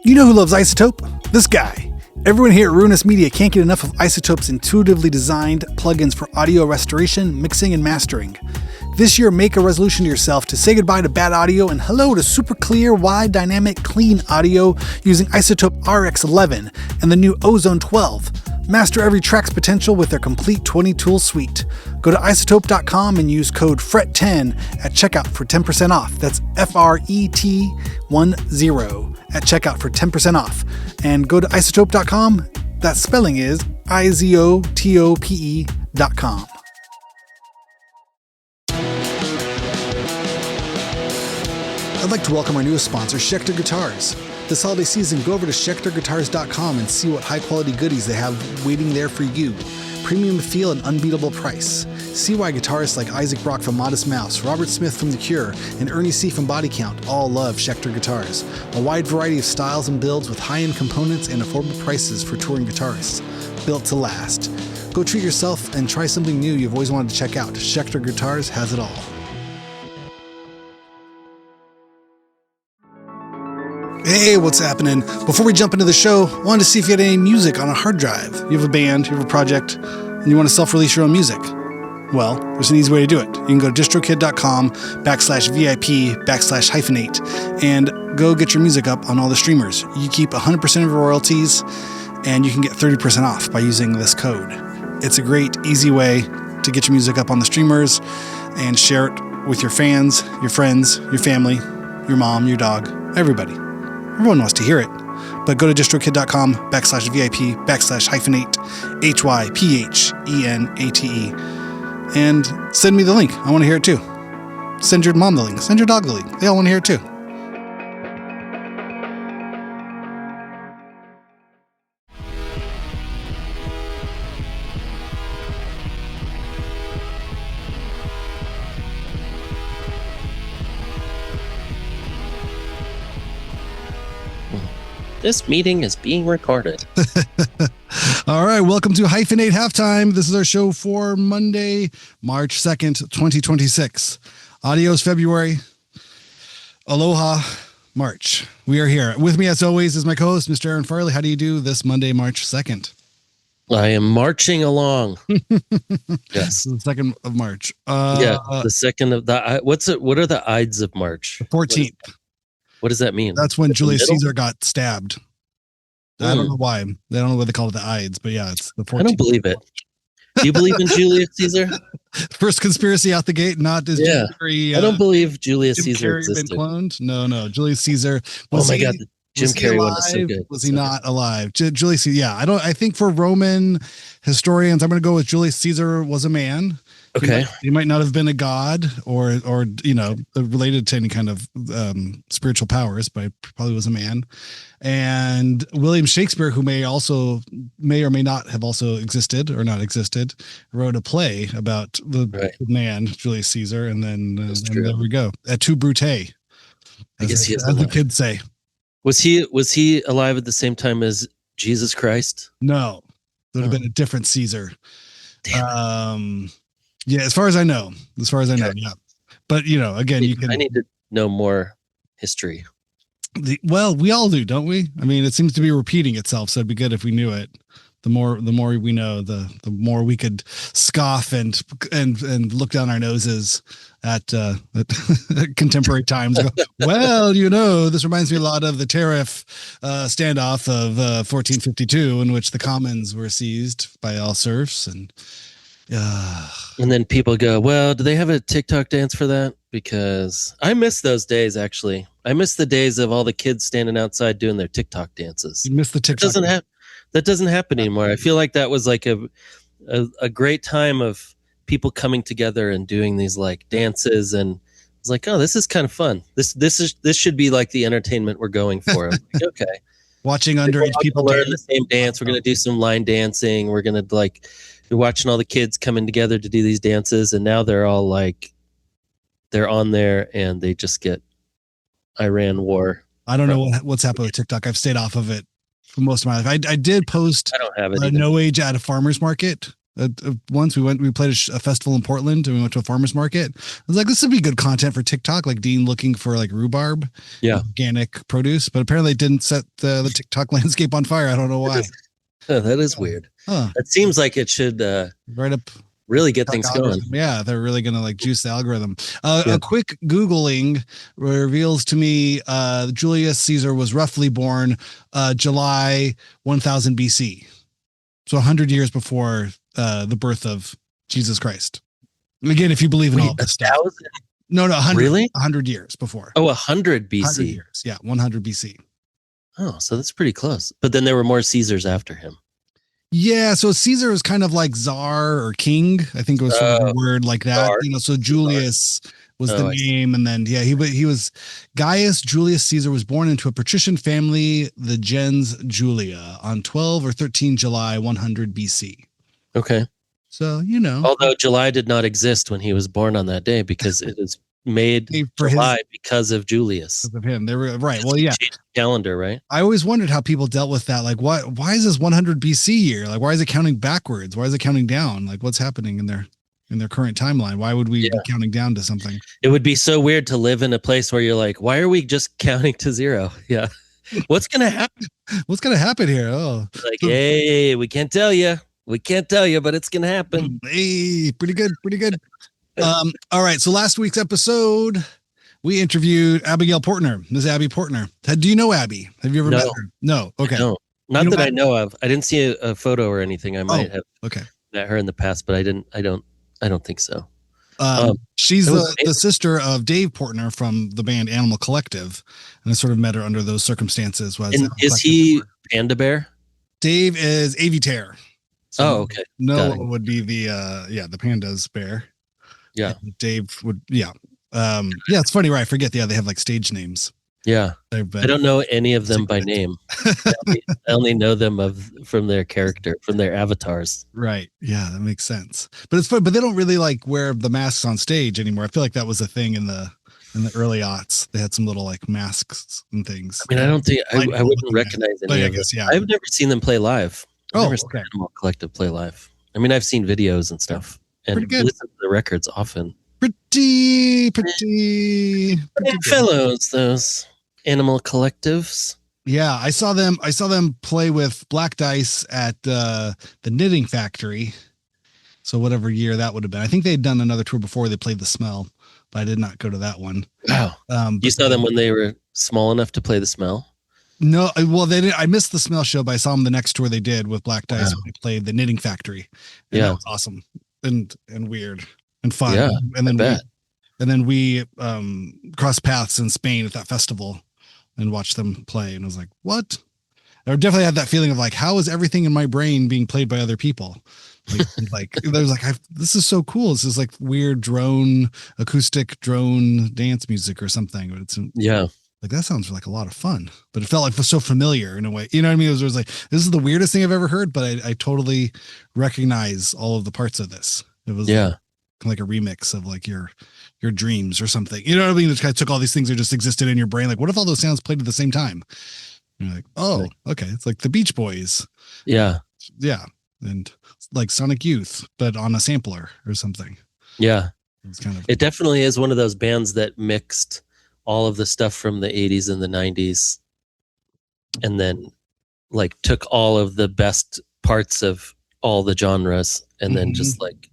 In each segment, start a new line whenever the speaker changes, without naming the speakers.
You know who loves Izotope? This guy. Everyone here at Ruinous Media can't get enough of Izotope's intuitively designed plugins for audio restoration, mixing, and mastering. This year, make a resolution to yourself to say goodbye to bad audio and hello to super clear, wide, dynamic, clean audio using Izotope RX11 and the new Ozone 12. Master every track's potential with their complete 20-tool suite. Go to izotope.com and use code FRET10 at checkout for 10% off. That's FRET10 at checkout for 10% off. And go to izotope.com. That spelling is izotope.com. I'd like to welcome our newest sponsor, Schecter Guitars. This holiday season, go over to schecterguitars.com and see what high-quality goodies they have waiting there for you. Premium feel and unbeatable price. See why guitarists like Isaac Brock from Modest Mouse, Robert Smith from The Cure, and Ernie C. from Body Count all love Schecter Guitars. A wide variety of styles and builds with high-end components and affordable prices for touring guitarists. Built to last. Go treat yourself and try something new you've always wanted to check out. Schecter Guitars has it all. Hey, what's happening? Before we jump into the show, I wanted to see if you had any music on a hard drive. You have a band, you have a project, and you want to self-release your own music. Well, there's an easy way to do it. You can go to distrokid.com/VIP/hyphenate and go get your music up on all the streamers. You keep 100% of your royalties, and you can get 30% off by using this code. It's a great, easy way to get your music up on the streamers and share it with your fans, your friends, your family, your mom, your dog, everybody. Everyone wants to hear it. But go to distrokid.com/VIP/hyphenate, HYPHENATE, and send me the link. I want to hear it too. Send your mom the link. Send your dog the link. They all want to hear it too.
This meeting is being recorded.
All right, welcome to Hyphenate Halftime. This is our show for Monday, March 2nd, 2026. Adios, February. Aloha, March. We are here. With me, as always, is my co-host, Mr. Aaron Farley. How do you do this Monday, March 2nd?
I am marching along. Yes.
The 2nd of March.
The 2nd of the... What are the Ides of March?
The 14th.
What does that mean?
That's when Julius Caesar got stabbed. I don't know why. They don't know what they call it, the Ides, but yeah, it's the 14th.
I don't believe it. Do you believe in Julius Caesar?
First conspiracy out the gate, not as
I don't believe Julius Caesar existed.
Been cloned? No. Julius Caesar.
Oh my God. Jim Carrey one is so good.
Was he not alive? Julius Caesar, yeah. I think for Roman historians, I'm going to go with Julius Caesar was a man.
Okay.
He might not have been a god or related to any kind of spiritual powers, but probably was a man. And William Shakespeare, who may or may not have also existed or not existed, wrote a play about the man Julius Caesar, and then there we go. Et tu, Brute. I
guess he is
as the kids say.
Was he alive at the same time as Jesus Christ?
No, there would have been a different Caesar. Damn. Yeah, as far as I know. Yeah. But again,
I need to know more history.
Well, we all do, don't we? I mean, it seems to be repeating itself, so it'd be good if we knew it. The more we know, the more we could scoff and look down our noses at contemporary times. Well, this reminds me a lot of the tariff standoff of 1452, in which the commons were seized by all serfs, and
then people go, well, do they have a TikTok dance for that? Because I miss those days, actually. I miss the days of all the kids standing outside doing their TikTok dances.
You miss the TikTok.
That doesn't happen anymore. I feel like that was like a great time of people coming together and doing these like dances, and it's like, oh, this is kind of fun. This should be like the entertainment we're going for. Like, okay.
Watching underage people
learn the same dance. We're gonna do some line dancing. We're gonna you're watching all the kids coming together to do these dances, and now they're all like, they're on there and they just get Iran war.
I don't know what's happened with TikTok. I've stayed off of it for most of my life. I did post
I don't have it
No Age at a farmer's market Once we played a festival in Portland, and we went to a farmer's market. I was like, this would be good content for TikTok, like Dean looking for like rhubarb, organic produce. But apparently it didn't set the TikTok landscape on fire. I don't know why.
That is weird. It seems like it should
right up
really get things going.
Yeah, they're really gonna like juice the algorithm. A quick Googling reveals to me Julius Caesar was roughly born July 1000 BC, so 100 years before the birth of Jesus Christ. Again, if you believe in all this stuff. No, 100. Really? 100 years before.
Oh, 100 BC.
100 years. Yeah, 100 BC.
Oh, so that's pretty close. But then there were more Caesars after him.
Yeah, so Caesar was kind of like czar or king. I think it was sort of a word like that. Czar. So Julius was the name, and then he was Gaius Julius Caesar was born into a patrician family, the gens Julia, on 12 or 13 July 100 BC.
Okay.
So
although July did not exist when he was born on that day, because it is made for July because of Julius.
Because of him. They were right. Well, yeah.
Calendar, right?
I always wondered how people dealt with that. Like, why is this 100 BC year? Like, why is it counting backwards? Why is it counting down? Like, what's happening in their current timeline? Why would we be counting down to something?
It would be so weird to live in a place where you're like, why are we just counting to zero? Yeah. What's going to happen?
What's going to happen here? Oh,
like, hey, we can't tell you. We can't tell you, but it's going to happen.
Hey, pretty good. Pretty good. All right. So last week's episode, we interviewed Abigail Portner, Ms. Abby Portner. Do you know Abby? Have you ever met her? No. Okay.
No, not that I know of. I didn't see a photo or anything. I might have met her in the past, but I don't think so.
She's the sister of Dave Portner from the band Animal Collective, and I sort of met her under those circumstances.
Is he Panda Bear?
Dave is Aviator.
So okay.
Noah would be the panda's bear.
Yeah.
And Dave would it's funny, right? I forget. They have like stage names.
Yeah. I don't know any of them by name. I only know them from their character, from their avatars.
Right. Yeah, that makes sense. But it's fun. But they don't really like wear the masks on stage anymore. I feel like that was a thing in the early aughts. They had some little like masks and things.
I mean, I don't think I wouldn't recognize any of them. Yeah. I've never seen them play live. I've never seen Animal Collective play live. I mean, I've seen videos and stuff and listen to the records often.
Pretty
fellows, those Animal Collectives.
Yeah, I saw them play with Black Dice at the Knitting Factory. So whatever year that would have been. I think they'd done another tour before they played The Smell, but I did not go to that one.
Wow. You saw them when they were small enough to play The Smell?
No, well, they didn't. I missed the Smell show, but I saw them the next tour they did with Black Dice when they played the Knitting Factory. And that was awesome and weird and fun. Yeah, and then we crossed paths in Spain at that festival and watched them play, and I was like, what? I definitely had that feeling of like, how is everything in my brain being played by other people? There's like, this is so cool. This is like weird acoustic drone dance music or something. But it's like, that sounds like a lot of fun, but it felt like so familiar in a way. You know what I mean? It was like, this is the weirdest thing I've ever heard, but I totally recognize all of the parts of this. It was like a remix of like your dreams or something. You know what I mean? It kind of took all these things that just existed in your brain. Like, what if all those sounds played at the same time? And you're like, oh, okay. It's like the Beach Boys.
Yeah.
Yeah. And like Sonic Youth, but on a sampler or something.
Yeah. It definitely is one of those bands that mixed all of the stuff from the 80s and the 90s and then like took all of the best parts of all the genres and then just like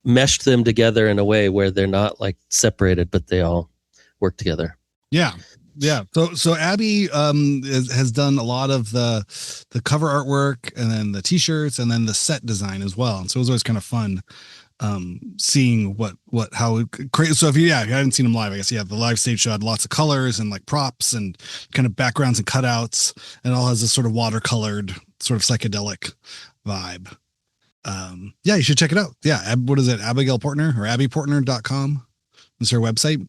meshed them together in a way where they're not like separated, but they all work together.
Yeah. Yeah. So Abby has done a lot of the cover artwork and then the t-shirts and then the set design as well. And so it was always kind of fun seeing how crazy. So if you hadn't seen them live, I guess the live stage show had lots of colors and like props and kind of backgrounds and cutouts, and it all has this sort of watercolored sort of psychedelic vibe. You should check it out. Yeah. What is it? Abigail Portner or abbyportner.com is her website.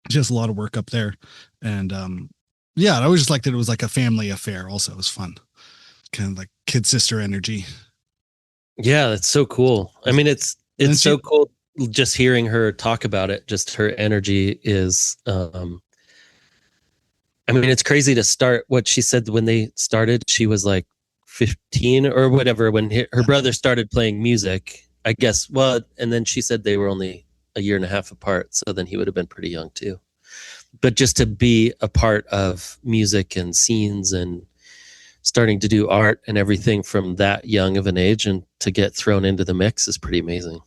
She has a lot of work up there. And I always just liked that it was like a family affair. Also, it was fun. Kind of like kid sister energy.
Yeah, that's so cool. I mean, it's so cool just hearing her talk about it. Just her energy is I mean, it's crazy to start what she said when they started. She was like 15 or whatever when her brother started playing music, I guess. Well, and then she said they were only a year and a half apart, so then he would have been pretty young too. But just to be a part of music and scenes and starting to do art and everything from that young of an age and to get thrown into the mix is pretty amazing.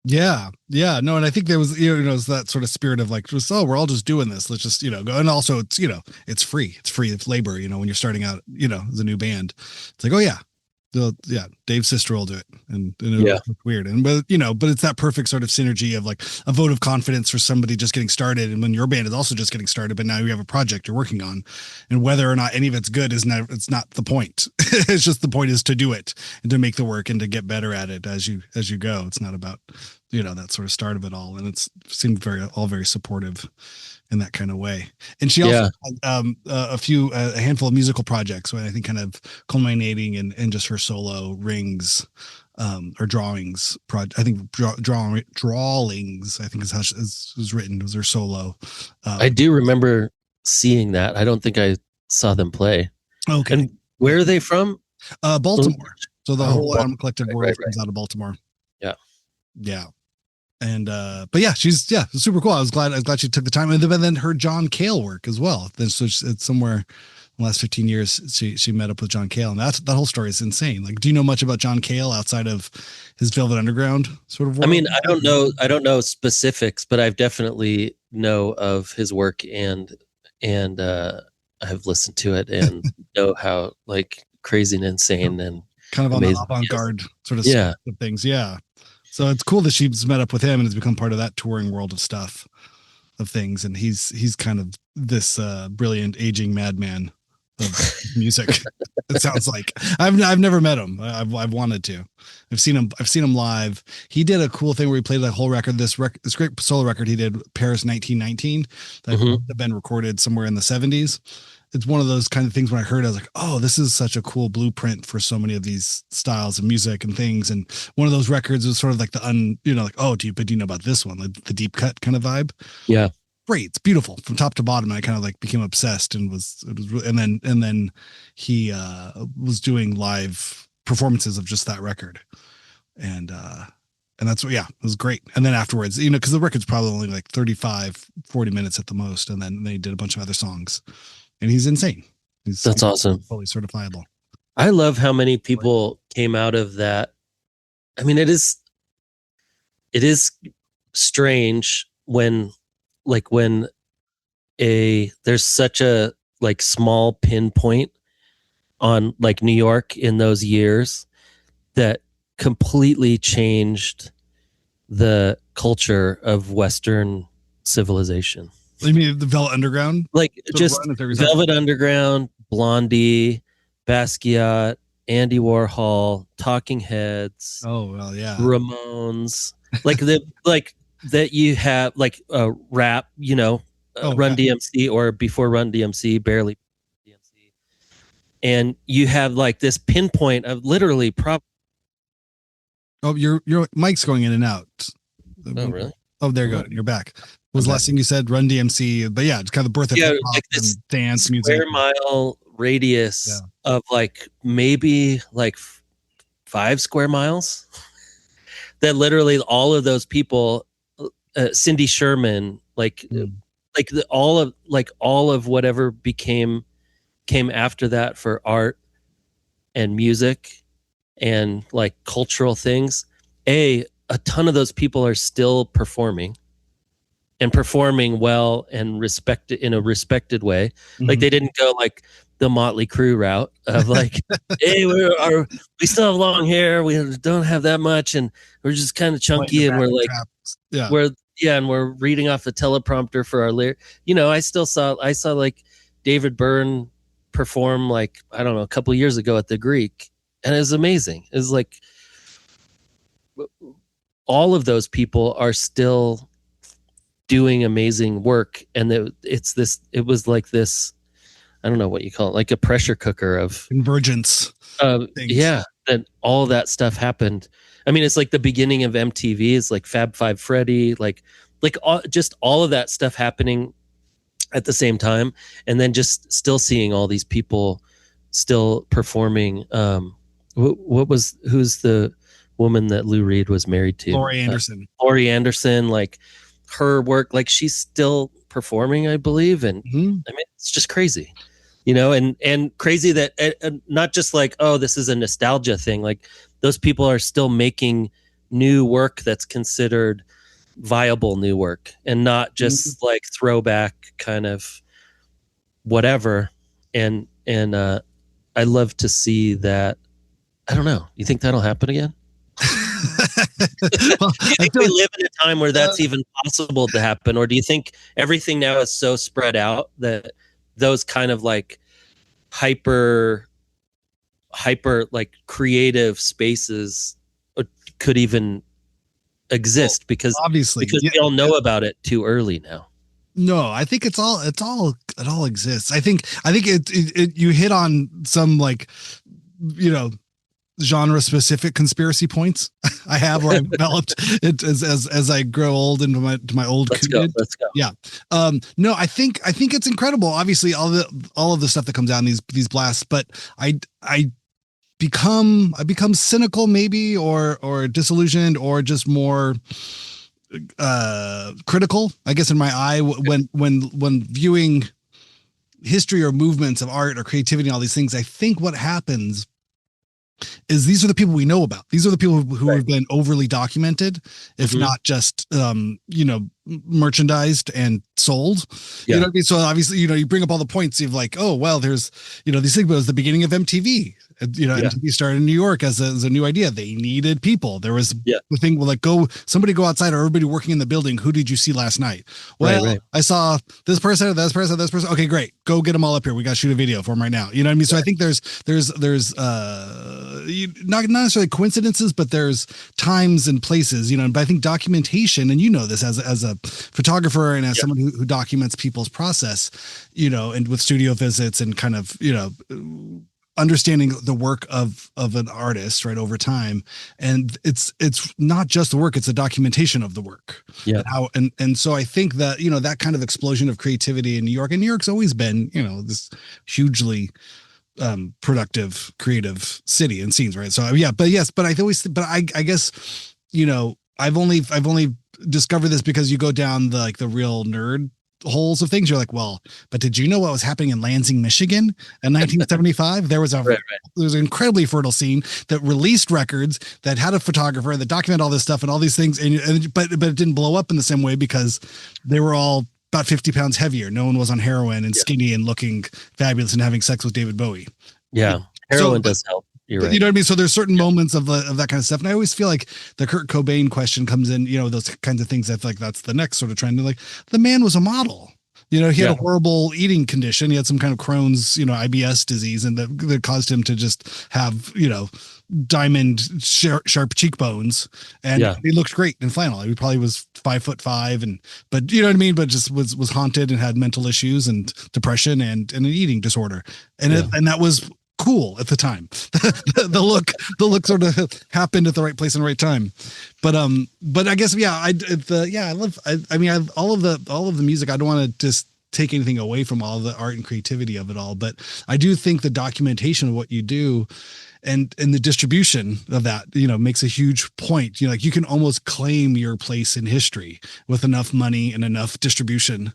Yeah. No, and I think there was, it's that sort of spirit of like, just, we're all just doing this. Let's just, go. And also it's, it's free. It's free. It's labor, when you're starting out, as a new band. It's like, oh yeah, Dave's sister will do it. And it'll look weird. And, but it's that perfect sort of synergy of like a vote of confidence for somebody just getting started. And when your band is also just getting started, but now you have a project you're working on, and whether or not any of it's good it's not the point. It's just the point is to do it and to make the work and to get better at it as you go. It's not about, that sort of start of it all. And it's seemed very supportive in that kind of way. And she also had a handful of musical projects, I think kind of culminating in just her solo rings or drawings project. I think drawings, I think is how it was written. It was her solo.
I do remember seeing that. I don't think I saw them play.
Okay.
And where are they from?
Baltimore. So the whole Autumn Collective world comes out of Baltimore. Yeah. And but yeah, she's super cool. I was glad she took the time, and then her John Cale work as well. Then so it's somewhere in the last 15 years she met up with John Cale, and that whole story is insane. Like, do you know much about John Cale outside of his Velvet Underground sort of work?
I mean, I don't know specifics, but I've definitely know of his work and I've listened to it and know how like crazy and insane and
kind of on the avant-garde sort of things. Yeah. So it's cool that she's met up with him and has become part of that touring world of stuff, of things. And he's kind of this brilliant aging madman of music. It sounds like I've never met him. I've wanted to. I've seen him live. He did a cool thing where he played that whole record. This great solo record he did, Paris 1919, that had been recorded somewhere in the 70s. It's one of those kind of things when I heard it, I was like, oh, this is such a cool blueprint for so many of these styles of music and things. And one of those records was sort of like do you know about this one? Like the deep cut kind of vibe.
Yeah.
Great. It's beautiful from top to bottom. And I kind of like became obsessed and then he was doing live performances of just that record. And that's what, it was great. And then afterwards, cause the record's probably only like 35-40 minutes at the most. And then they did a bunch of other songs. And he's insane.
That's awesome.
Fully certifiable.
I love how many people came out of that. I mean, it is strange when there's such a like small pinpoint on like New York in those years that completely changed the culture of Western civilization.
You mean the Velvet Underground?
Like just Velvet Underground, Blondie, Basquiat, Andy Warhol, Talking Heads.
Oh well, yeah.
Ramones, that you have like rap, Run DMC or before Run DMC, barely DMC, and you have like this pinpoint of literally
Oh, your mic's going in and out.
Oh really?
Oh, there you go. You're back. Was the last thing you said Run DMC, but it's kind of the birth of hip hop
like this
and dance music.
Square mile radius of like maybe like 5 square miles. That literally all of those people, Cindy Sherman, all of whatever came after that for art and music and like cultural things. A ton of those people are still performing well and in a respected way. Like they didn't go like the Motley Crue route of like, hey, we still have long hair, we don't have that much, and we're just kind of chunky, and we're like, and we're reading off the teleprompter for our lyric. I saw like David Byrne perform like, I don't know, a couple of years ago at the Greek, and it was amazing. It was like all of those people are still doing amazing work, and it was like this, I don't know what you call it, like a pressure cooker of
convergence.
That all that stuff happened. I mean, it's like the beginning of MTV. It's like Fab Five Freddy, like just all of that stuff happening at the same time, and then just still seeing all these people still performing who's the woman that Lou Reed was married to?
Laurie Anderson.
Laurie Anderson, like her work, like she's still performing, I believe. And I mean, it's just crazy, and crazy that not just like, oh, this is a nostalgia thing. Like those people are still making new work that's considered viable new work and not just like throwback kind of whatever. And I love to see that. I don't know. You think that'll happen again?
Well,
do you think we live in a time where that's even possible to happen? Or do you think everything now is so spread out that those kind of like hyper like creative spaces could even exist because we all know about it too early now?
No, I think it all exists. I think it you hit on some like, genre specific conspiracy points I have where I've developed it as I grow old into my old.
Let's go.
Yeah. No, I think it's incredible. Obviously all of the stuff that comes out in these blasts, but I become cynical maybe or disillusioned or just more critical, I guess, in my eye when viewing history or movements of art or creativity and all these things. I think what happens is these are the people we know about. These are the people who have been overly documented, if not just, merchandised and sold.
Yeah.
You know what I mean? So obviously, you bring up all the points of like, oh, well, there's, these things, but it was the beginning of MTV. MTV started in New York as a new idea. They needed people. There was the thing like somebody go outside or everybody working in the building. Who did you see last night? Well, I saw this person. Okay, great. Go get them all up here. We got to shoot a video for them right now. You know what I mean? So I think there's not necessarily coincidences, but there's times and places, but I think documentation, and this as a photographer and as someone who documents people's process, and with studio visits and kind of, understanding the work of an artist right over time. And it's not just the work, it's a documentation of the work.
Yeah.
And so I think that, that kind of explosion of creativity in New York, and New York's always been, this hugely productive, creative city and scenes. Right. So I guess, I've only discovered this because you go down the real nerd holes of things. You're like, well, but did you know what was happening in Lansing, Michigan in 1975? There was there was an incredibly fertile scene that released records, that had a photographer that documented all this stuff and all these things. But it didn't blow up in the same way because they were all about 50 pounds heavier. No one was on heroin and skinny and looking fabulous and having sex with David Bowie.
Yeah. Heroin does help. You're right.
You know what I mean? So there's certain moments of that kind of stuff. And I always feel like the Kurt Cobain question comes in, those kinds of things. I feel like that's the next sort of trend. Like the man was a model. He had a horrible eating condition. He had some kind of Crohn's, IBS disease, and that caused him to just have, diamond sharp cheekbones, and he looked great in flannel. He probably was 5'5", but you know what I mean? But just was haunted and had mental issues and depression and an eating disorder. And that was cool at the time. the look sort of happened at the right place and right time. But I guess I love. All of the music. I don't want to just take anything away from all the art and creativity of it all, but I do think the documentation of what you do and the distribution of that, makes a huge point. Like you can almost claim your place in history with enough money and enough distribution.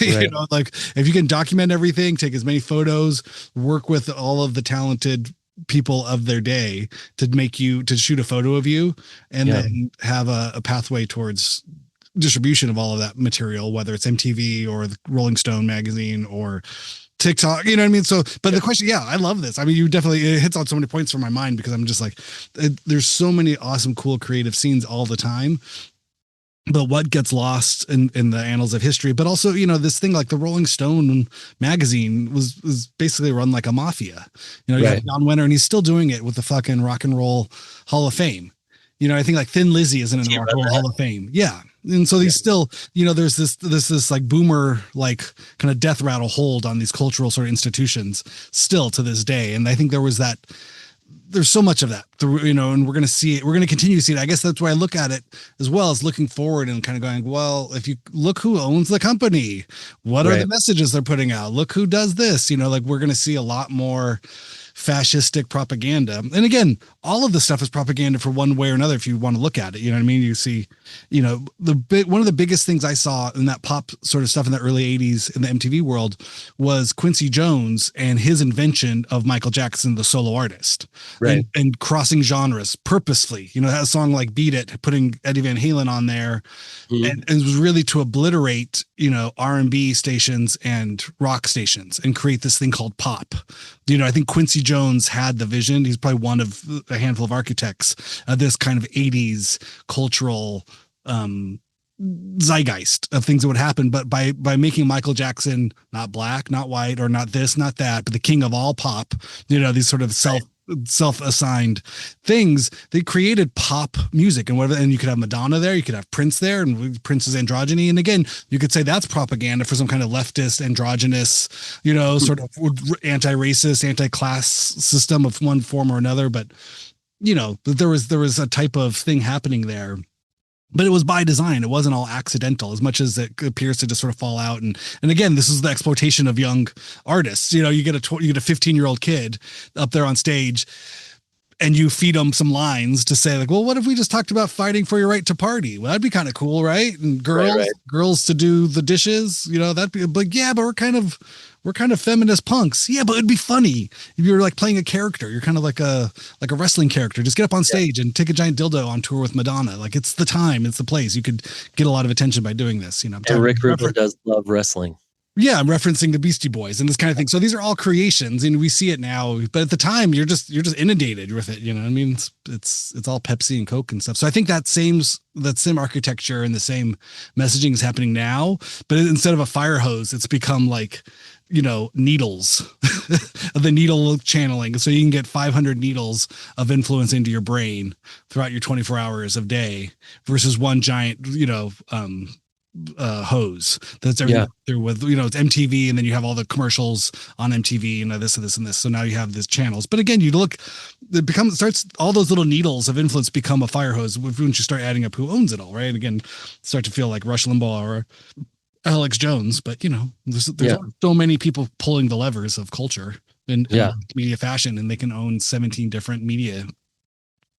Right. Like if you can document everything, take as many photos, work with all of the talented people of their day to shoot a photo of you, and then have a pathway towards distribution of all of that material, whether it's MTV or the Rolling Stone magazine or TikTok, you know what I mean? So, but the question, I love this. I mean, it hits on so many points from my mind because I'm just like, there's so many awesome, cool, creative scenes all the time. But what gets lost in the annals of history, but also, this thing like the Rolling Stone magazine was basically run like a mafia. You got John Winter, and he's still doing it with the fucking Rock and Roll Hall of Fame. I think like Thin Lizzy isn't in the Rock and Roll Hall of Fame. Yeah. And so these still, there's this like boomer, like kind of death rattle hold on these cultural sort of institutions still to this day. And I think there's so much of that, and we're going to see it. We're going to continue to see it. I guess that's why I look at it as well as looking forward and kind of going, well, if you look who owns the company, what are the messages they're putting out? Look who does this, like we're going to see a lot more fascistic propaganda. And again, all of the stuff is propaganda for one way or another. If you want to look at it, you know what I mean? You see, one of the biggest things I saw in that pop sort of stuff in the early 80s in the MTV world was Quincy Jones and his invention of Michael Jackson, the solo artist,
right?
And crossing genres purposefully. Had a song like Beat It, putting Eddie Van Halen on there. And it was really to obliterate, R&B stations and rock stations and create this thing called pop. I think Quincy Jones had the vision. He's probably one of a handful of architects of this kind of 80s cultural zeitgeist of things that would happen. But by making Michael Jackson not black, not white, or not this, not that, but the king of all pop, these sort of self-assigned things, they created pop music and whatever. And you could have Madonna there, you could have Prince there, and Prince's androgyny. And again, you could say that's propaganda for some kind of leftist, androgynous, sort of anti-racist, anti-class system of one form or another. But there was a type of thing happening there. But it was by design. It wasn't all accidental, as much as it appears to just sort of fall out. And again, this is the exploitation of young artists. You get a 15-year-old kid up there on stage, and you feed them some lines to say like, well, what if we just talked about fighting for your right to party? Well, that'd be kind of cool, right? And girls to do the dishes, that'd be like, yeah, but we're kind of feminist punks. Yeah, but it'd be funny if you were like playing a character. You're kind of like a wrestling character. Just get up on stage and take a giant dildo on tour with Madonna. Like, it's the time, it's the place. You could get a lot of attention by doing this. And
Rick Rubin does love wrestling.
Yeah, I'm referencing the Beastie Boys and this kind of thing. So these are all creations, and we see it now. But at the time, you're just inundated with it. I mean, it's all Pepsi and Coke and stuff. So I think that same architecture and the same messaging is happening now. But instead of a fire hose, it's become like, needles, the needle channeling. So you can get 500 needles of influence into your brain throughout your 24 hours of day versus one giant, hose that's everything through with, it's MTV, and then you have all the commercials on MTV and this and this and this. So now you have these channels. But again, all those little needles of influence become a fire hose once you start adding up who owns it all, right? And again, start to feel like Rush Limbaugh or Alex Jones, but there's so many people pulling the levers of culture in media fashion, and they can own 17 different media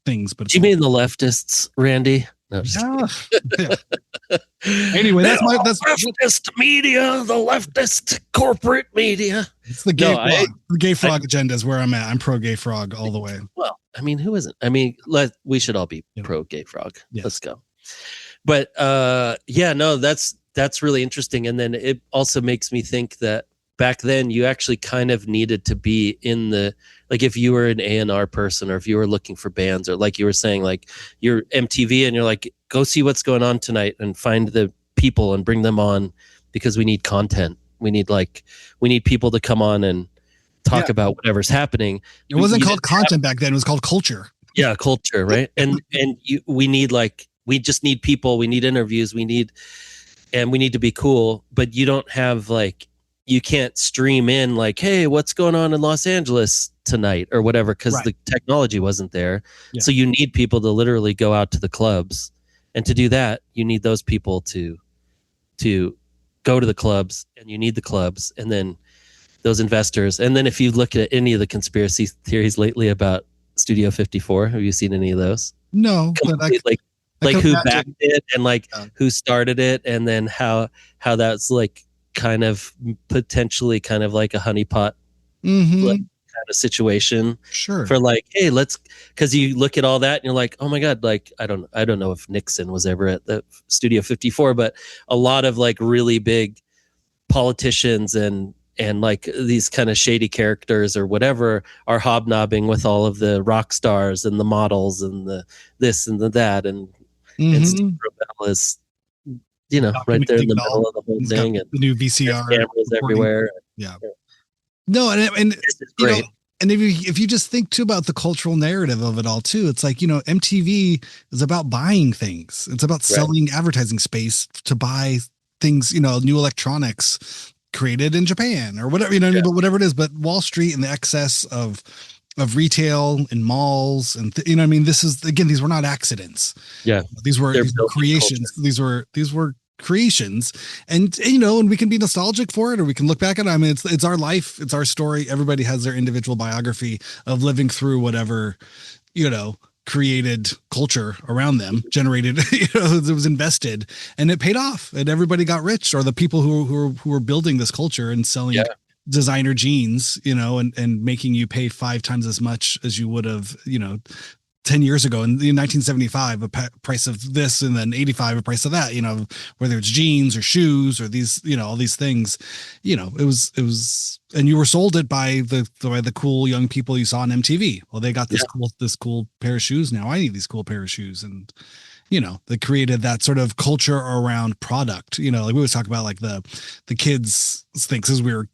things. But
you mean the leftists, Randy? No,
Anyway, that's
leftist media, the leftist corporate media.
It's the gay frog. The gay frog agenda is where I'm at. I'm pro gay frog all the way.
Well, I mean, who isn't? I mean, we should all be pro gay frog. Yes. Let's go. But that's really interesting. And then it also makes me think that back then you actually kind of needed to be in the, like if you were an A&R person, or if you were looking for bands, or like you were saying, like you're MTV and you're like, go see what's going on tonight and find the people and bring them on, because we need content. We need people to come on and talk about whatever's happening. It
wasn't called content back then. It was called culture.
Yeah. Culture. Right. And we just need people, we need interviews, we need to be cool, but you don't have you can't stream in like, hey, what's going on in Los Angeles tonight or whatever, because the technology wasn't there. Yeah. So you need people to literally go out to the clubs. And to do that, you need those people to go to the clubs, and you need the clubs, and then those investors. And then if you look at any of the conspiracy theories lately about Studio 54, have you seen any of those?
No.
Like who backed it, and who started it, and then how that's kind of potentially kind of like a honeypot kind of situation.
Sure.
For hey, because you look at all that and you're like, oh my God, I don't know if Nixon was ever at the Studio 54, but a lot of really big politicians and these kind of shady characters or whatever are hobnobbing with all of the rock stars and the models and the this and the that, and Steve Rebell is right there in the middle of the whole thing, and
the new VCR
cameras everywhere.
Yeah. No, and
great.
And if you just think too about the cultural narrative of it all too, it's like, MTV is about buying things. It's about selling advertising space to buy things, new electronics created in Japan or whatever, but whatever it is. But Wall Street and the excess of retail and malls and this is, again, these were not accidents.
Yeah.
These were creations. These were creations, and and we can be nostalgic for it, or we can look back at it. I mean, it's our life, it's our story. Everybody has their individual biography of living through whatever created culture around them, generated, it was invested, and it paid off, and everybody got rich, or the people who were building this culture and selling designer jeans, and making you pay 5 times as much as you would have, 10 years ago in 1975, a price of this, and then 85, a price of that, whether it's jeans or shoes or these, all these things, it was, and you were sold it by the cool young people you saw on MTV. Well, they got this cool pair of shoes. Now I need these cool pair of shoes. And, they created that sort of culture around product, like we always talk about, like the kids things, as we were,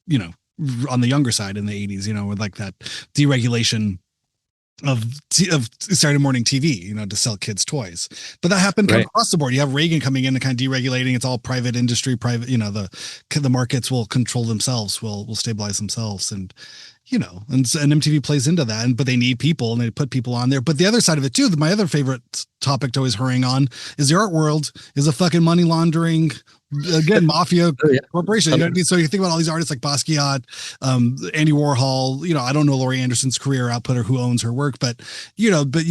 on the younger side in the 80s, with like that deregulation of Saturday morning TV, to sell kids toys. But that happened across the board. You have Reagan coming in and kind of deregulating. It's all private industry, the markets will control themselves, will stabilize themselves. And, and MTV plays into that, but they need people and they put people on there. But the other side of it too, my other favorite topic to always hurrying on is the art world is a fucking money laundering, again, mafia corporation. You know what I mean? So you think about all these artists like Basquiat, Andy Warhol, I don't know Laurie Anderson's career output or who owns her work, but you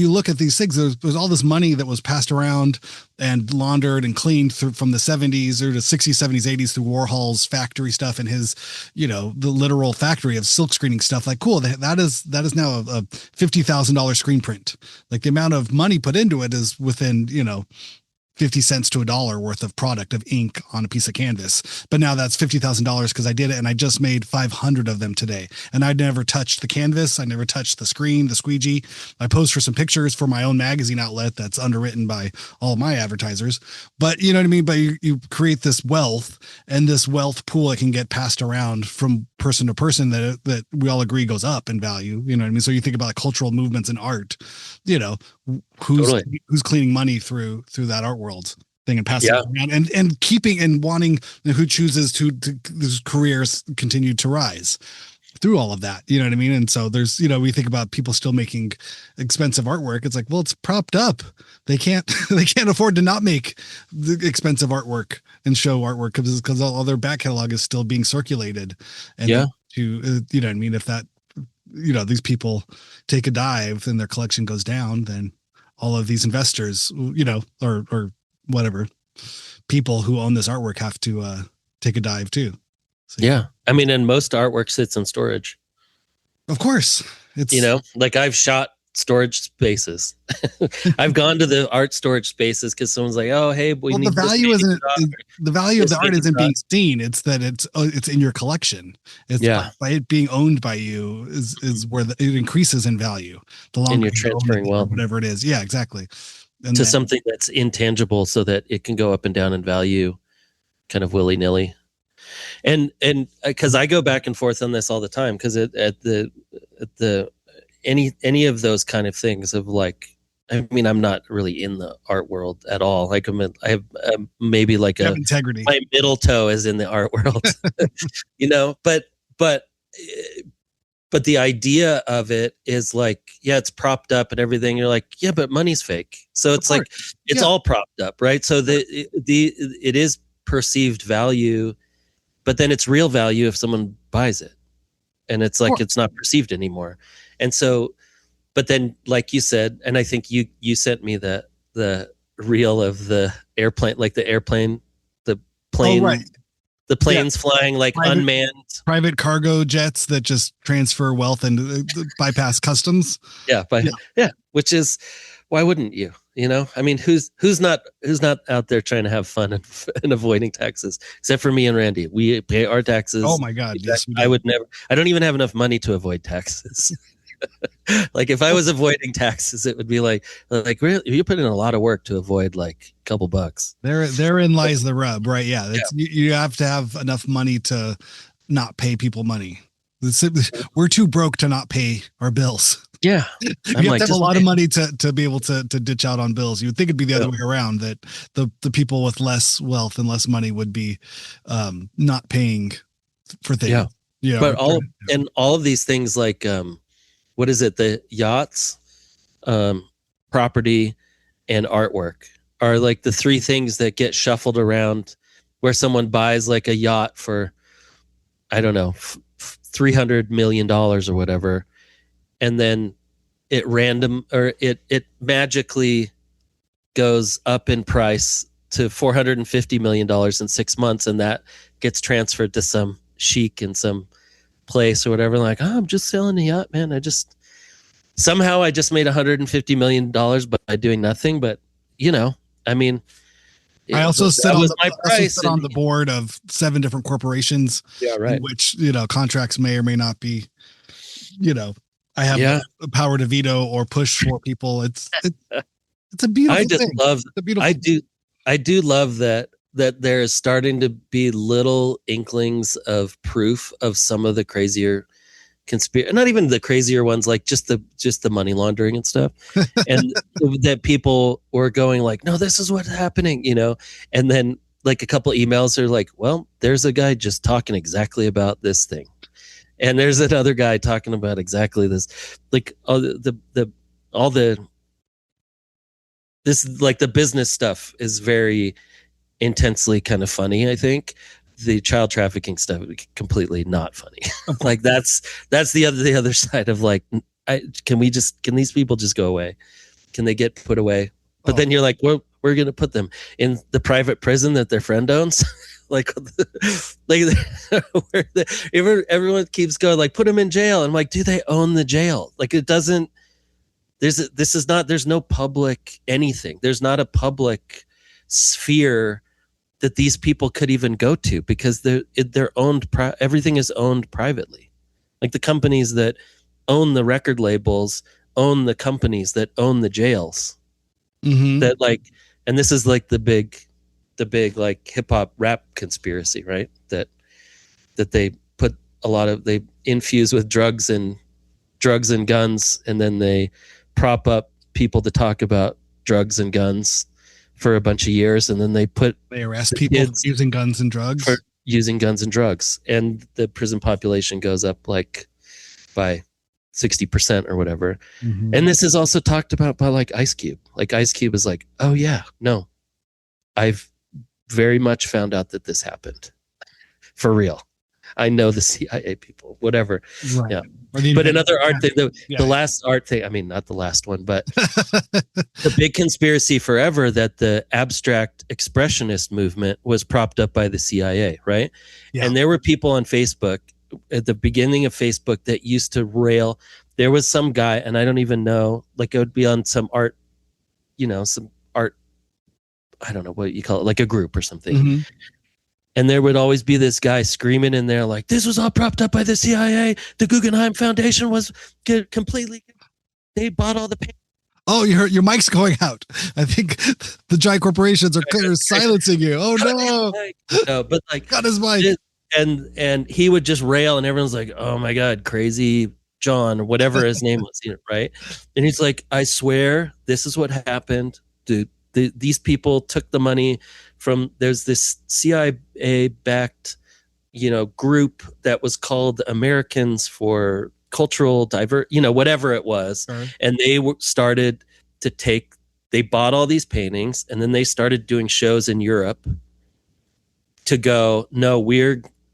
look at these things, there's all this money that was passed around and laundered and cleaned through from the 70s or the 60s, 70s, 80s through Warhol's factory stuff and his, the literal factory of silk screening stuff. Like, cool. That is now a $50,000 screen print. Like the amount of money put into it is within, 50 cents to $1 worth of product of ink on a piece of canvas. But now that's $50,000 because I did it and I just made 500 of them today. And I never touched the canvas. I never touched the screen, the squeegee. I posed for some pictures for my own magazine outlet that's underwritten by all of my advertisers. But you know what I mean? But you create this wealth, and this wealth pool that can get passed around from person to person that we all agree goes up in value. You know what I mean? So you think about like cultural movements in art, who's cleaning money through that art world thing and passing it around and keeping and wanting, who chooses to those careers continue to rise through all of that. You know what I mean? And so there's, we think about people still making expensive artwork. It's like, well, it's propped up. They can't afford to not make the expensive artwork and show artwork because all their back catalog is still being circulated. And to, you know what I mean? If that, these people take a dive and their collection goes down, then all of these investors, or whatever people who own this artwork have to take a dive too. So,
I mean, and most artwork sits in storage.
Of course. It's,
like I've shot storage spaces. I've gone to the art storage spaces because someone's like, oh, hey,
the value isn't the value of the art isn't being seen. It's that it's in your collection. It's by it being owned by you is where it increases in value. The longer
and you're transferring wealth,
whatever it is. Yeah, exactly.
And to something that's intangible so that it can go up and down in value kind of willy-nilly. And because I go back and forth on this all the time, because at the any of those kind of things of like, I mean, I'm not really in the art world at all. Like I have maybe like
integrity.
My middle toe is in the art world, but the idea of it is like, it's propped up and everything. You're like, but money's fake. So it's like, it's all propped up. Right. So it is perceived value, but then it's real value if someone buys it, and it's like, it's not perceived anymore. And so, but then like you said, and I think you sent me the reel of the airplane, like the airplane, the plane, the planes flying like unmanned
private cargo jets that just transfer wealth and bypass customs.
Which is, why wouldn't you? I mean, who's not out there trying to have fun and avoiding taxes, except for me and Randy. We pay our taxes.
Oh my God. Yes,
I would never. I don't even have enough money to avoid taxes. Like if I was avoiding taxes, it would be like really, you put in a lot of work to avoid like a couple bucks.
Therein lies the rub, right? Yeah, you have to have enough money to not pay people money. We're too broke to not pay our bills.
Yeah,
you have to have a lot of money to be able to ditch out on bills. You would think it'd be the other way around, that the people with less wealth and less money would be not paying for things.
But all of these things like what is it? The yachts, property, and artwork are like the three things that get shuffled around where someone buys like a yacht for, I don't know, $300 million or whatever, and then it magically goes up in price to $450 million in 6 months, and that gets transferred to some sheik in some place or whatever. Like, oh, I'm just selling a yacht, man. I just made $150 million by doing nothing. But I mean,
I also sit on the
and
board of 7 different corporations,
yeah, right.
in which contracts may or may not be. I have the power to veto or push for people. It's a beautiful thing.
I do love that there is starting to be little inklings of proof of some of the crazier conspiracy, not even the crazier ones, like just the money laundering and stuff, and that people were going like, no, this is what's happening, and then like a couple emails are like, well, there's a guy just talking exactly about this thing, and there's another guy talking about exactly this, like this, like the business stuff is very intensely kind of funny. I think the child trafficking stuff completely not funny. Like that's the other side of like, can these people just go away? Can they get put away? But then you're like, we're going to put them in the private prison that their friend owns. Everyone keeps going like, put them in jail. I'm like, do they own the jail? Like it doesn't. There's no public anything. There's not a public sphere that these people could even go to because they're owned. Everything is owned privately. Like the companies that own the record labels own the companies that own the jails. Mm-hmm. That like, and this is like the big like hip hop rap conspiracy, right? That they put they infuse with drugs and guns, and then they prop up people to talk about drugs and guns for a bunch of years, and then they
arrest people for using guns and drugs, and the prison population goes up like by 60% or whatever. Mm-hmm. And this is also talked about by like Ice Cube. Like Ice Cube is like, oh yeah, no, I've very much found out that this happened for real. I know the CIA people, whatever. Right. Yeah. But another art thing, the last art thing, I mean, not the last one, but the big conspiracy forever that the abstract expressionist movement was propped up by the CIA, right? Yeah. And there were people on Facebook at the beginning of Facebook that used to rail. There was some guy, and I don't even know, like it would be on some art, some art, I don't know what you call it, like a group or something. Mm-hmm. And there would always be this guy screaming in there like, this was all propped up by the CIA. The Guggenheim Foundation was completely, they bought all the paper. Oh, your mic's going out. I think the giant corporations are silencing you. Oh no.
No, but like
got his mic.
And he would just rail and everyone's like, oh my God, crazy John or whatever his name was, right? And he's like, I swear this is what happened. Dude, these people took the money from, there's this CIA-backed, group that was called Americans for Cultural whatever it was. Sure. And they started to they bought all these paintings and then they started doing shows in Europe to go, no,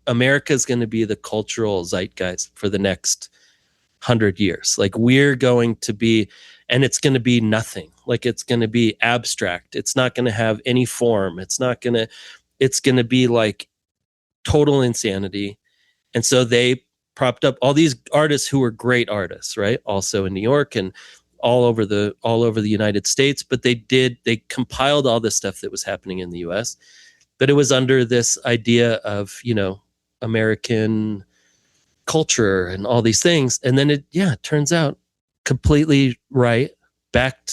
America's going to be the cultural zeitgeist for the next 100 years. Like we're going to be, and it's going to be nothing. Like it's going to be abstract. It's not going to have any form. It's going to be like total insanity. And so they propped up all these artists who were great artists, right? Also in New York and all over the United States. But they compiled all this stuff that was happening in the US. But it was under this idea of, American culture and all these things. And then it turns out completely right.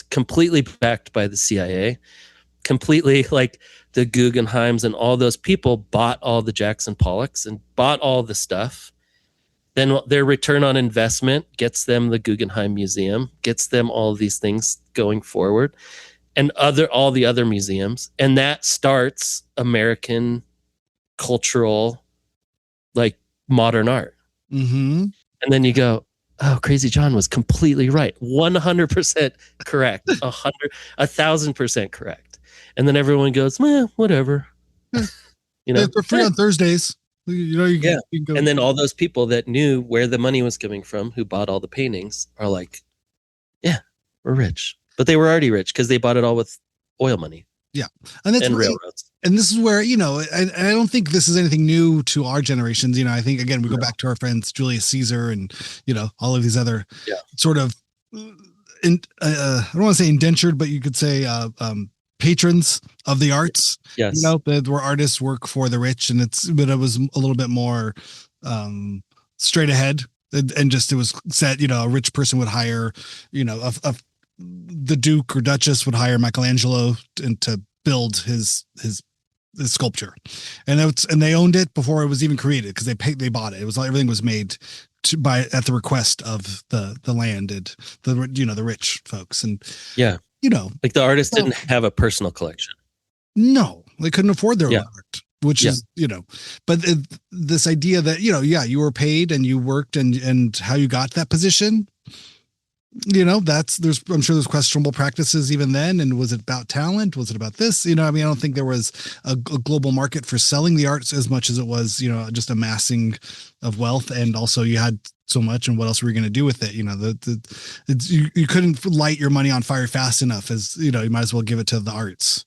Completely backed by the CIA, completely like the Guggenheims and all those people bought all the Jackson Pollocks and bought all the stuff. Then their return on investment gets them the Guggenheim Museum, gets them all of these things going forward, and all the other museums. And that starts American cultural, like modern art. Mm-hmm. And then you go, oh, Crazy John was completely right. 100% correct. 1,000% correct. And then everyone goes, whatever. You know,
They're free on Thursdays. You know, you can go.
And then all those people that knew where the money was coming from, who bought all the paintings, are like, yeah, we're rich. But they were already rich because they bought it all with oil money.
Yeah, and that's
railroads.
And this is where, you know, I don't think this is anything new to our generations. You know, I think again we go back to our friends Julius Caesar and, you know, all of these other sort of, I don't want to say indentured, but you could say patrons of the arts.
Yes,
you know, where artists work for the rich, and but it was a little bit more straight ahead, and just it was set. You know, a rich person would hire, you know, the Duke or Duchess would hire Michelangelo to build his sculpture, and they owned it before it was even created because they bought it. It was everything was made at the request of the land and the rich folks, and you know, like
the artist didn't have a personal collection.
No, they couldn't afford their own art, which is, you know, but this idea that, you know, you were paid and you worked and how you got that position. You know, I'm sure there's questionable practices even then. And was it about talent? Was it about this? You know, I mean, I don't think there was a global market for selling the arts as much as it was, you know, just amassing of wealth. And also you had so much, and what else were you going to do with it? You know, you couldn't light your money on fire fast enough, as, you know, you might as well give it to the arts.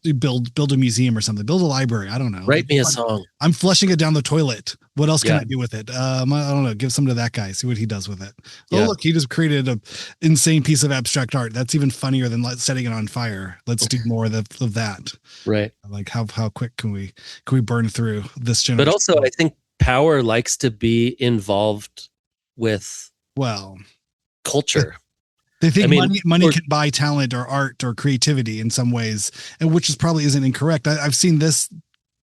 You build a museum or something, build a library. I don't know.
Write me a song.
I'm flushing it down the toilet. What else can I do with it? I don't know. Give some to that guy. See what he does with it. Oh, look, he just created an insane piece of abstract art. That's even funnier than setting it on fire. Let's do more of that.
Right.
Like how quick can we burn through this generation?
But also, I think power likes to be involved with culture.
They think money can buy talent or art or creativity in some ways, and which is probably isn't incorrect. I've seen this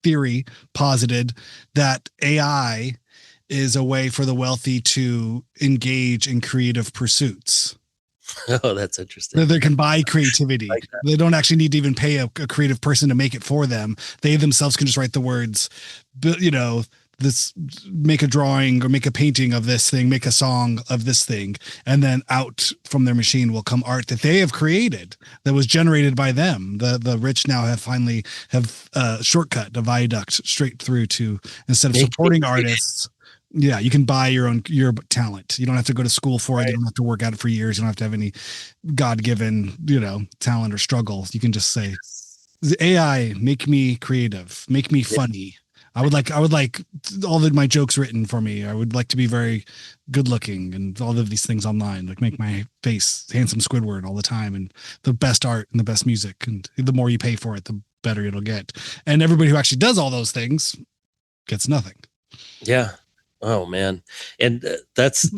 theory posited that AI is a way for the wealthy to engage in creative pursuits.
Oh, that's interesting.
They can buy creativity. They don't actually need to even pay a creative person to make it for them. They themselves can just write the words, you know, make a drawing or make a painting of this thing, make a song of this thing, and then out from their machine will come art that they have created that was generated by them. The rich now finally have a shortcut, a viaduct straight through to, instead of supporting artists. Yeah, you can buy your talent. You don't have to go to school for it. You don't have to work at it for years. You don't have to have any God-given, you know, talent or struggle. You can just say, AI, make me creative, make me funny. I would like all of my jokes written for me. I would like to be very good looking and all of these things online, like make my face handsome Squidward all the time and the best art and the best music. And the more you pay for it, the better it'll get. And everybody who actually does all those things gets nothing.
Yeah. Oh man. And that's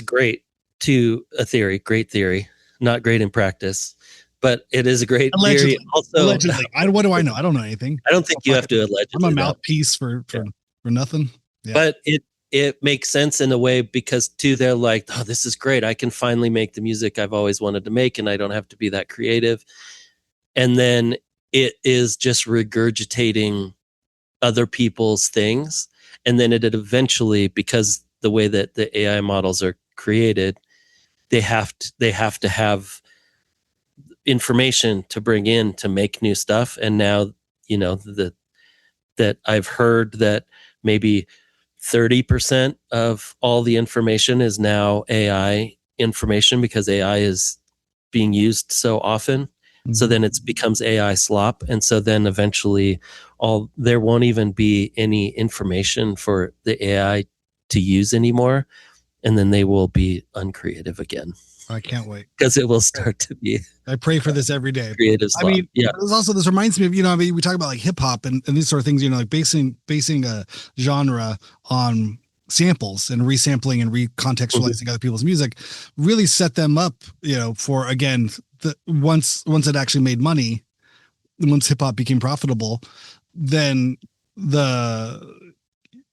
great to a theory, great theory, not great in practice. But it is a great theory. Also,
allegedly. What do I know? I don't know anything.
I don't think you have to allegedly.
I'm a mouthpiece for nothing. Yeah.
But it makes sense in a way because too, they're like, oh, this is great. I can finally make the music I've always wanted to make, and I don't have to be that creative. And then it is just regurgitating other people's things, and then it eventually, because the way that the AI models are created, they have to have information to bring in to make new stuff. And now, you know, that I've heard that maybe 30% of all the information is now AI information because AI is being used so often. Mm-hmm. So then it becomes AI slop. And so then eventually there won't even be any information for the AI to use anymore. And then they will be uncreative again.
I can't wait.
Because it will start to be.
I pray for this every day.
Creative slop.
I mean, this reminds me of, you know, I mean, we talk about like hip hop and these sort of things, you know, like basing a genre on samples and resampling and recontextualizing other people's music really set them up, you know, for, again, once it actually made money, once hip hop became profitable, then there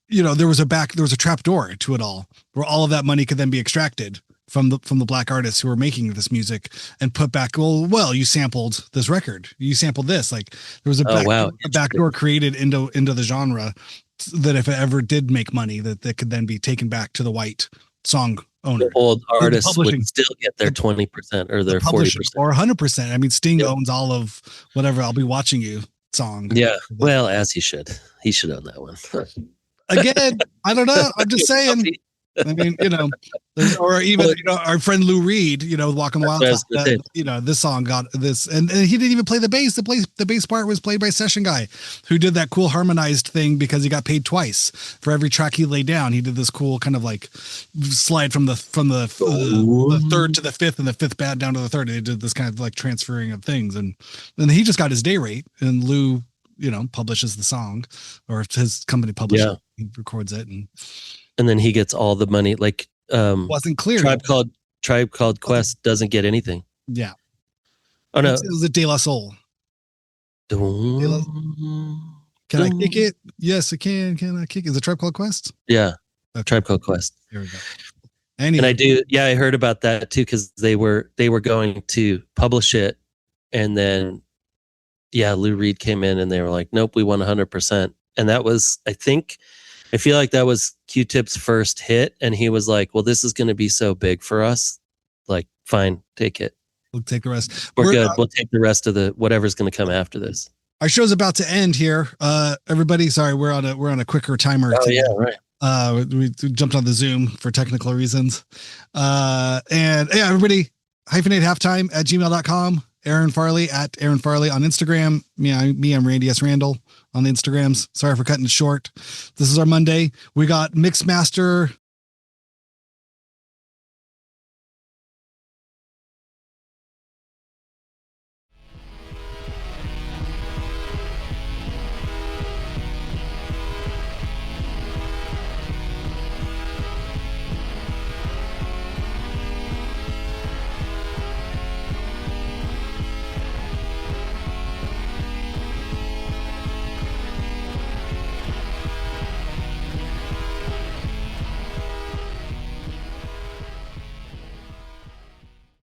was a trap door to it all, where all of that money could then be extracted from the black artists who were making this music and put back, well, you sampled this record, you sampled this. Like there was a backdoor created into the genre that if it ever did make money, that could then be taken back to the white song owner.
The old artists would still get their 20% or their 40%
or 100%. I mean, Sting owns all of whatever. I'll Be Watching You. song.
Yeah. Well, as he should own that one.
Again, I don't know. I'm just saying. I mean, or even our friend Lou Reed, Walking the Wild Side. This song got this, and he didn't even play the bass. The bass part was played by Session Guy, who did that cool harmonized thing because he got paid twice for every track he laid down. He did this cool kind of like slide from the third to the fifth, and the fifth bad down to the third. They did this kind of like transferring of things, and then he just got his day rate, and Lou, publishes the song, or if his company publishes it, he records it,
and then he gets all the money. Like
wasn't clear.
Tribe Called Quest doesn't get anything.
Yeah.
Oh no,
it was a De La Soul. Can I kick it? Yes, I can. Can I kick it? Is it Tribe Called Quest?
Yeah, okay. Tribe Called Quest.
There we go.
Anyway. And I do. Yeah, I heard about that too because they were going to publish it, and then Lou Reed came in and they were like, "Nope, we want 100%." And that was, I feel like that was Q-Tip's first hit, and he was like, "Well, this is going to be so big for us. Like, fine, take it.
We'll take the rest.
We're good. We'll take the rest of the whatever's going to come after this."
Our show's about to end here. Everybody, sorry, we're on a quicker timer.
Oh yeah, right.
We jumped on the Zoom for technical reasons. And yeah, everybody, hyphenate@gmail.com. Aaron Farley @Aaron Farley on Instagram. I'm Randy S. Randall on the Instagrams. Sorry for cutting it short. This is our Monday. We got Mixmaster